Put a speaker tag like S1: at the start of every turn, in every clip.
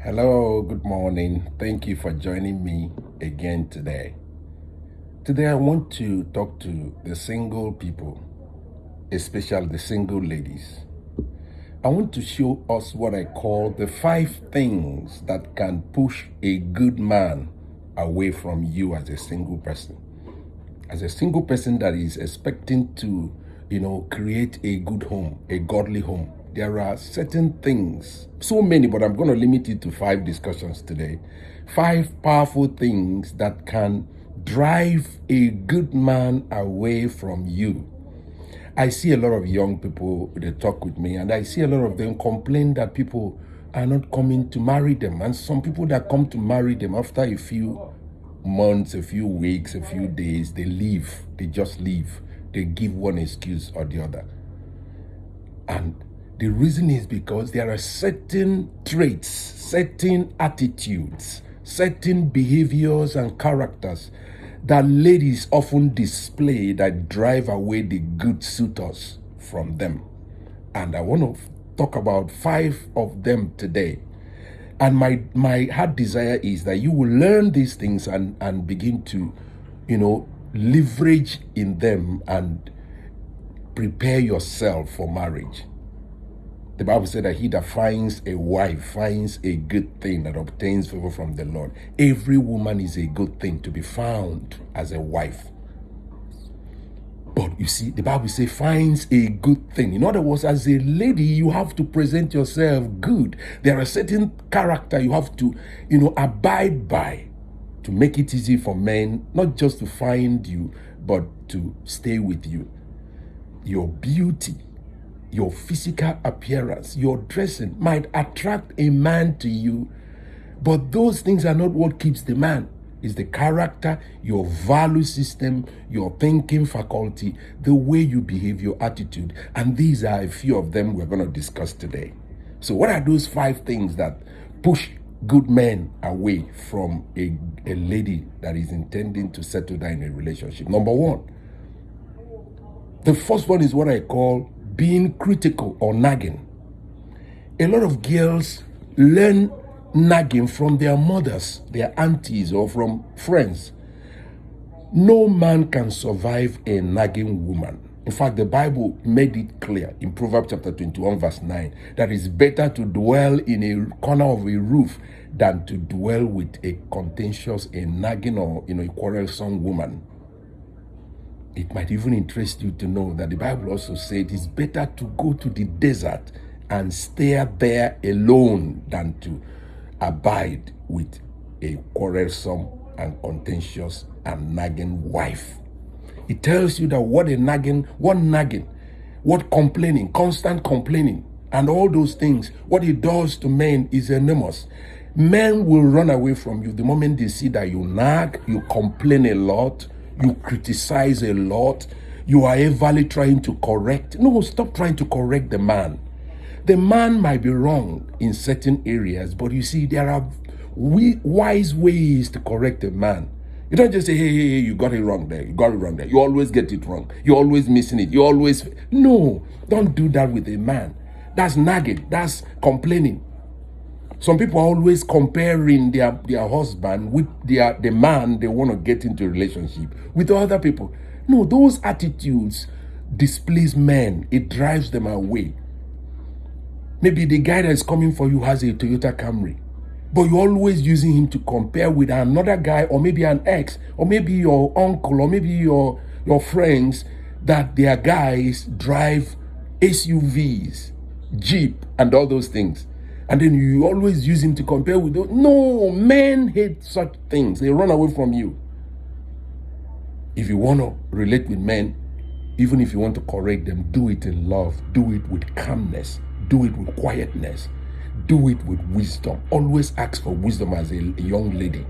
S1: Hello, good morning. Thank you for joining me again today. Today, I want to talk to the single people, especially the single ladies. I want to show us what I call the 5 things that can push a good man away from you as a single person. As a single person that is expecting to, create a good home, a godly home, there are certain things, so many, but I'm going to limit it to 5 discussions today. 5 powerful things that can drive a good man away from you. I see a lot of young people, they talk with me, and I see a lot of them complain that people are not coming to marry them. And some people that come to marry them after a few months, a few weeks, a few days, they leave. They just leave. They give one excuse or the other. And the reason is because there are certain traits, certain attitudes, certain behaviors and characters that ladies often display that drive away the good suitors from them. And I want to talk about 5 of them today. And my heart desire is that you will learn these things and begin to, leverage in them and prepare yourself for marriage. The Bible said that he that finds a wife finds a good thing that obtains favor from the Lord. Every woman is a good thing to be found as a wife. But you see, the Bible says finds a good thing. In other words, as a lady, you have to present yourself good. There are certain character you have to, abide by to make it easy for men, not just to find you, but to stay with you. Your beauty, your physical appearance, your dressing might attract a man to you, but those things are not what keeps the man. It's the character, your value system, your thinking faculty, the way you behave, your attitude. And these are a few of them we're going to discuss today. So what are those 5 things that push good men away from a lady that is intending to settle down in a relationship? Number 1, the first one is what I call being critical or nagging. A lot of girls learn nagging from their mothers, their aunties, or from friends. No man can survive a nagging woman. In fact, the Bible made it clear in Proverbs chapter 21 verse 9 that it's better to dwell in a corner of a roof than to dwell with a contentious, a nagging, or a quarrelsome woman. It might even interest you to know that the Bible also said it's better to go to the desert and stay there alone than to abide with a quarrelsome and contentious and nagging wife. It tells you that what complaining, constant complaining, and all those things, what it does to men is enormous. Men will run away from you the moment they see that you nag, you complain a lot, you criticize a lot, you are overly trying to correct. No, stop trying to correct the man. The man might be wrong in certain areas, but you see, there are wise ways to correct a man. You don't just say, hey, you got it wrong there. You got it wrong there. You always get it wrong. You're always missing it. No, don't do that with a man. That's nagging. That's complaining. Some people are always comparing their husband with the man they want to get into a relationship with other people. No, those attitudes displease men. It drives them away. Maybe the guy that is coming for you has a Toyota Camry, but you're always using him to compare with another guy, or maybe an ex, or maybe your uncle, or maybe your friends, that their guys drive SUVs, Jeep, and all those things. And then you always use him to compare with those. No, men hate such things. They run away from you. If you want to relate with men, even if you want to correct them, do it in love. Do it with calmness. Do it with quietness. Do it with wisdom. Always ask for wisdom as a young lady.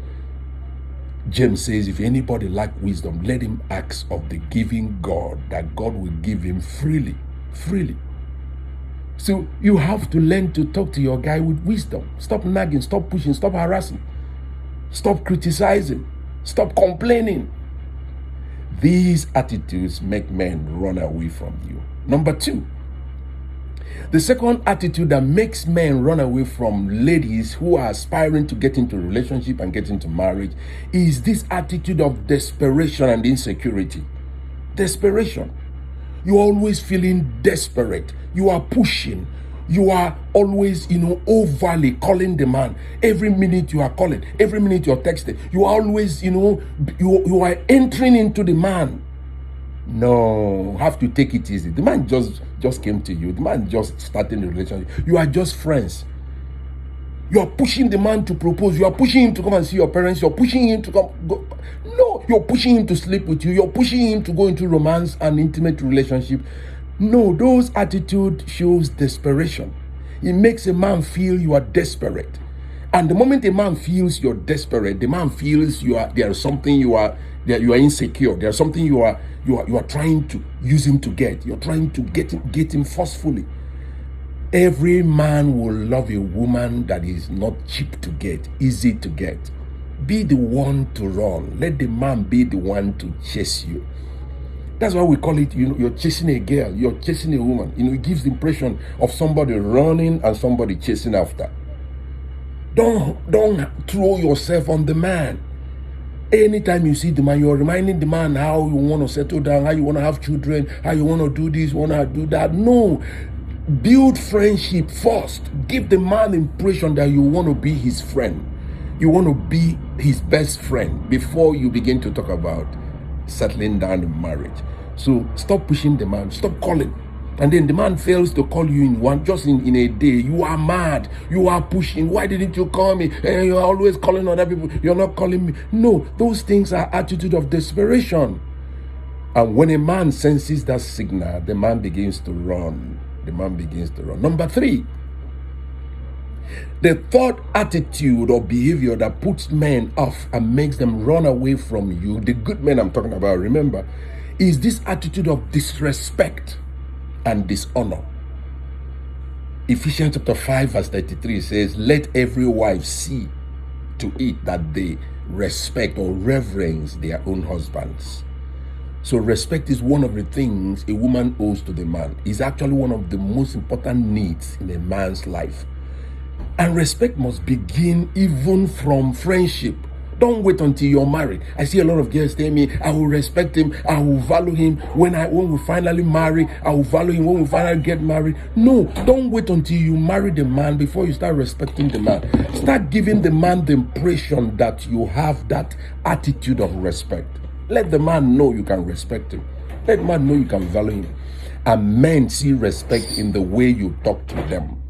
S1: James says, if anybody lack wisdom, let him ask of the giving God, that God will give him freely. Freely. So you have to learn to talk to your guy with wisdom. Stop nagging, stop pushing, stop harassing. Stop criticizing. Stop complaining. These attitudes make men run away from you. Number 2, The second attitude that makes men run away from ladies who are aspiring to get into a relationship and get into marriage is this attitude of desperation and insecurity. Desperation. You're always feeling desperate. You are pushing. You are always, overly calling the man. Every minute you are calling. Every minute you're texting. You are always, you are entering into the man. No, have to take it easy. The man just came to you. The man just started a relationship. You are just friends. You are pushing the man to propose. You are pushing him to come and see your parents. You're pushing him to come. No, you're pushing him to sleep with you. You're pushing him to go into romance and intimate relationship. No, those attitude shows desperation. It makes a man feel you are desperate. And the moment a man feels you're desperate, the man feels there's something you are insecure. There's something you are trying to use him to get. You're trying to get him forcefully. Every man will love a woman that is not cheap to get, easy to get. Be the one to run. Let the man be the one to chase you. That's why we call it, you're chasing a girl, you're chasing a woman. It gives the impression of somebody running and somebody chasing after. Don't throw yourself on the man. Anytime you see the man, you're reminding the man how you want to settle down, how you want to have children, how you want to do this, want to do that. No. Build friendship first. Give the man the impression that you want to be his friend. You want to be his best friend before you begin to talk about settling down in marriage. So stop pushing the man. Stop calling. And then the man fails to call you in a day. You are mad. You are pushing. Why didn't you call me? You're always calling other people. You're not calling me. No, those things are attitude of desperation. And when a man senses that signal, the man begins to run. Number 3, the third attitude or behavior that puts men off and makes them run away from you, the good men I'm talking about, remember, is this attitude of disrespect and dishonor. Ephesians chapter 5 verse 33 says, let every wife see to it that they respect or reverence their own husbands. So respect is one of the things a woman owes to the man. It's actually one of the most important needs in a man's life. And respect must begin even from friendship. Don't wait until you're married. I see a lot of girls tell me, I will respect him, I will value him when we finally marry, I will value him when we finally get married. No, don't wait until you marry the man before you start respecting the man. Start giving the man the impression that you have that attitude of respect. Let the man know you can respect him. Let the man know you can value him. And men see respect in the way you talk to them,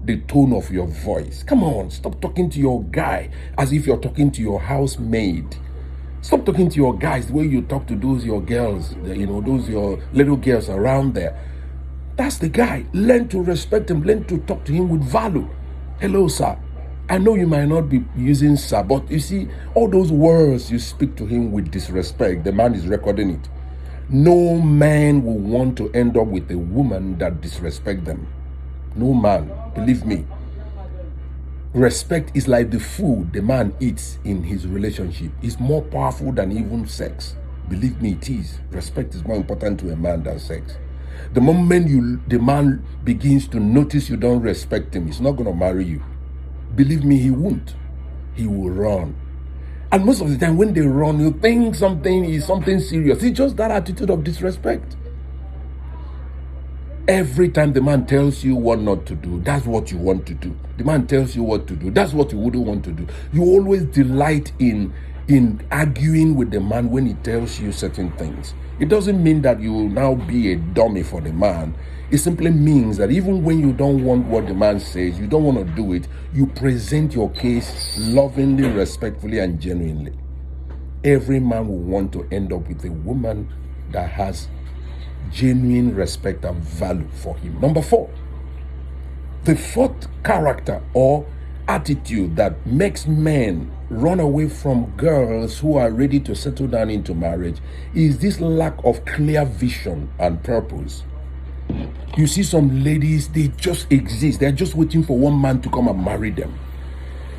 S1: the tone of your voice. Come on, stop talking to your guy as if you're talking to your housemaid. Stop talking to your guys the way you talk to those your girls, those your little girls around there. That's the guy. Learn to respect him. Learn to talk to him with value. Hello, sir. I know you might not be using sir, but you see, all those words you speak to him with disrespect, the man is recording it. No man will want to end up with a woman that disrespects them. No man, believe me. Respect is like the food the man eats in his relationship. It's more powerful than even sex. Believe me, it is. Respect is more important to a man than sex. The moment the man begins to notice you don't respect him, he's not going to marry you. Believe me, he won't. He will run. And most of the time when they run, you think something is something serious. It's just that attitude of disrespect. Every time the man tells you what not to do, that's what you want to do. The man tells you what to do, that's what you wouldn't want to do. You always delight in arguing with the man when he tells you certain things. It doesn't mean that you will now be a dummy for the man. It simply means that even when you don't want what the man says, you don't want to do it, you present your case lovingly, respectfully, and genuinely. Every man will want to end up with a woman that has genuine respect and value for him. Number 4, the fourth character or attitude that makes men run away from girls who are ready to settle down into marriage is this lack of clear vision and purpose. You see some ladies, they just exist. They're just waiting for one man to come and marry them.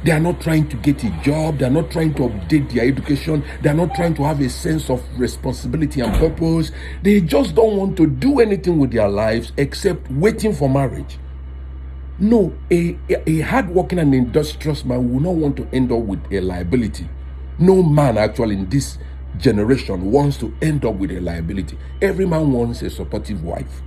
S1: They are not trying to get a job. They are not trying to update their education. They are not trying to have a sense of responsibility and purpose. They just don't want to do anything with their lives except waiting for marriage. No, a hardworking and industrious man will not want to end up with a liability. No man actually in this generation wants to end up with a liability. Every man wants a supportive wife.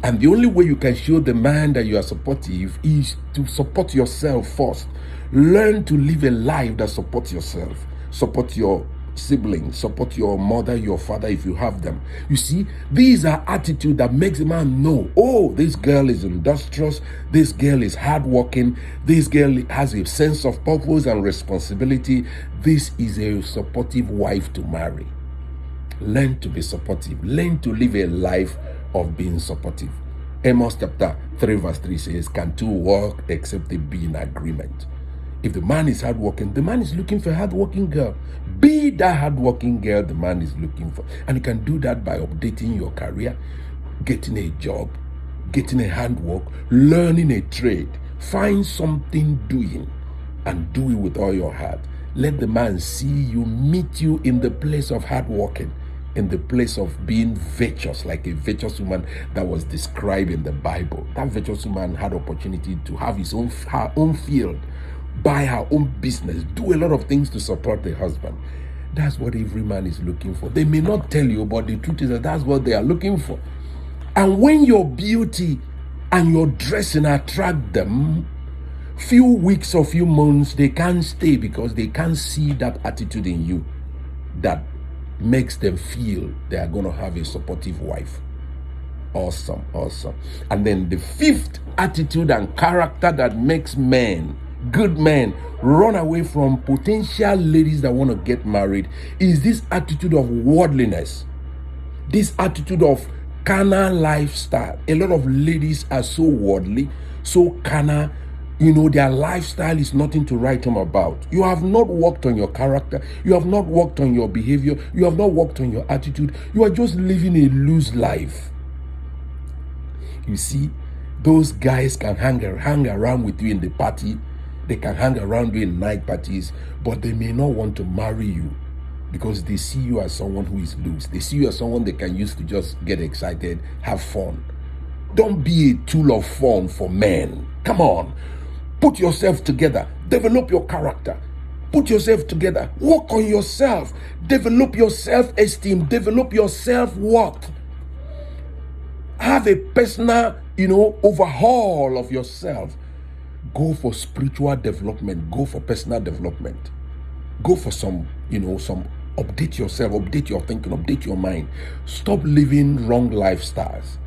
S1: And the only way you can show the man that you are supportive is to support yourself first. Learn to live a life that supports yourself. Support your siblings, support your mother, your father if you have them. You see, these are attitudes that makes a man know, oh, this girl is industrious, this girl is hardworking, this girl has a sense of purpose and responsibility. This is a supportive wife to marry. Learn to be supportive. Learn to live a life of being supportive. Amos chapter 3 verse 3 says, can two walk except they be in agreement? If the man is hardworking, the man is looking for a hardworking girl. Be that hardworking girl the man is looking for. And you can do that by updating your career, getting a job, getting a handwork, learning a trade. Find something doing and do it with all your heart. Let the man see you, meet you in the place of hardworking, in the place of being virtuous, like a virtuous woman that was described in the Bible. That virtuous woman had opportunity to have her own field, buy her own business, do a lot of things to support the husband. That's what every man is looking for. They may not tell you, but the truth is that that's what they are looking for. And when your beauty and your dressing attract them, few weeks or few months, they can't stay because they can't see that attitude in you that makes them feel they are going to have a supportive wife. Awesome. And then the fifth attitude and character that makes men, good men, run away from potential ladies that want to get married is this attitude of worldliness, this attitude of carnal lifestyle. A lot of ladies are so worldly, so carnal. Their lifestyle is nothing to write home about. You have not worked on your character. You have not worked on your behavior. You have not worked on your attitude. You are just living a loose life. You see, those guys can hang around with you in the party. They can hang around you in night parties, but they may not want to marry you because they see you as someone who is loose. They see you as someone they can use to just get excited, have fun. Don't be a tool of fun for men. Come on. Put yourself together. Develop your character. Put yourself together. Work on yourself. Develop your self-esteem. Develop your self-worth. Have a personal, overhaul of yourself. Go for spiritual development. Go for personal development. Go for some update yourself, update your thinking, update your mind. Stop living wrong lifestyles.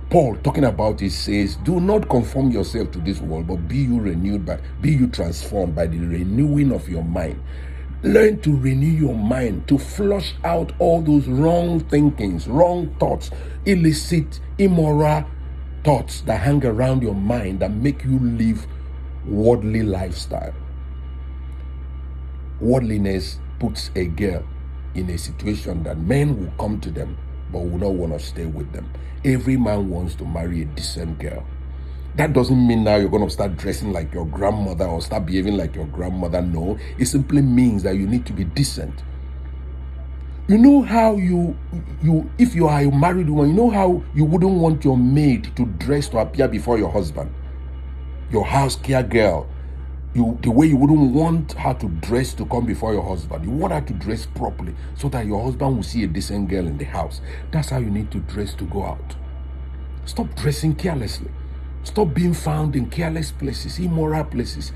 S1: Paul, talking about it, says, do not conform yourself to this world, but be you transformed by the renewing of your mind. Learn to renew your mind, to flush out all those wrong thinkings, wrong thoughts, illicit, immoral thoughts that hang around your mind that make you live worldly lifestyle. Worldliness puts a girl in a situation that men will come to them but will not want to stay with them. Every man wants to marry a decent girl. That doesn't mean now you're going to start dressing like your grandmother or start behaving like your grandmother. No, it simply means that you need to be decent. You know how if you are a married woman, you know how you wouldn't want your maid to dress to appear before your husband, your house care girl. The way you wouldn't want her to dress to come before your husband. You want her to dress properly so that your husband will see a decent girl in the house. That's how you need to dress to go out. Stop dressing carelessly. Stop being found in careless places, immoral places.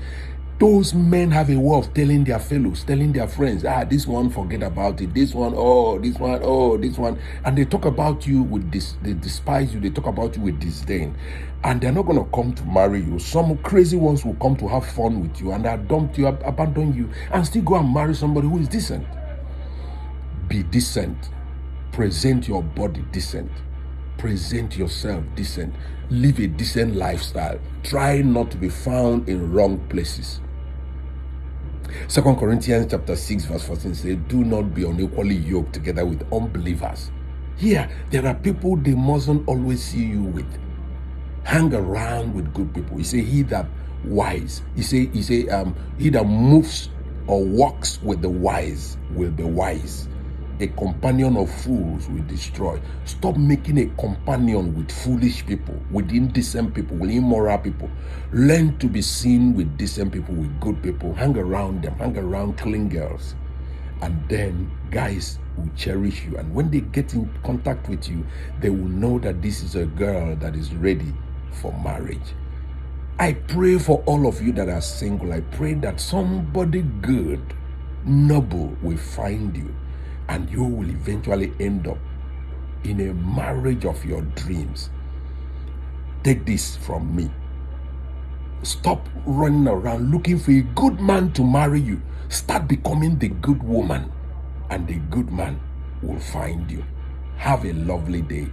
S1: Those men have a way of telling their fellows, telling their friends, this one, forget about it. This one, this one. And they talk about you with this, they despise you, they talk about you with disdain. And they're not going to come to marry you. Some crazy ones will come to have fun with you and abandon you, and still go and marry somebody who is decent. Be decent. Present your body decent. Present yourself decent. Live a decent lifestyle. Try not to be found in wrong places. 2 Corinthians chapter 6 verse 14 says, do not be unequally yoked together with unbelievers. Here, there are people they mustn't always see you with. Hang around with good people. He say, he that wise. He say, he that moves or walks with the wise will be wise. A companion of fools will destroy. Stop making a companion with foolish people, with indecent people, with immoral people. Learn to be seen with decent people, with good people. Hang around them. Hang around clean girls. And then guys will cherish you. And when they get in contact with you, they will know that this is a girl that is ready for marriage. I pray for all of you that are single. I pray that somebody good, noble will find you, and you will eventually end up in a marriage of your dreams. Take this from me. Stop running around looking for a good man to marry you. Start becoming the good woman, and the good man will find you. Have a lovely day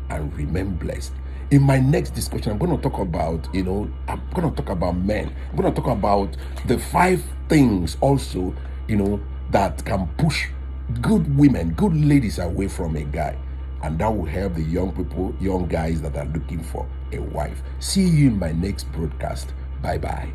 S1: and remain blessed. In my next discussion, I'm going to talk about, I'm going to talk about men. I'm going to talk about the 5 things also, that can push good women, good ladies away from a guy. And that will help the young people, young guys that are looking for a wife. See you in my next broadcast. Bye-bye.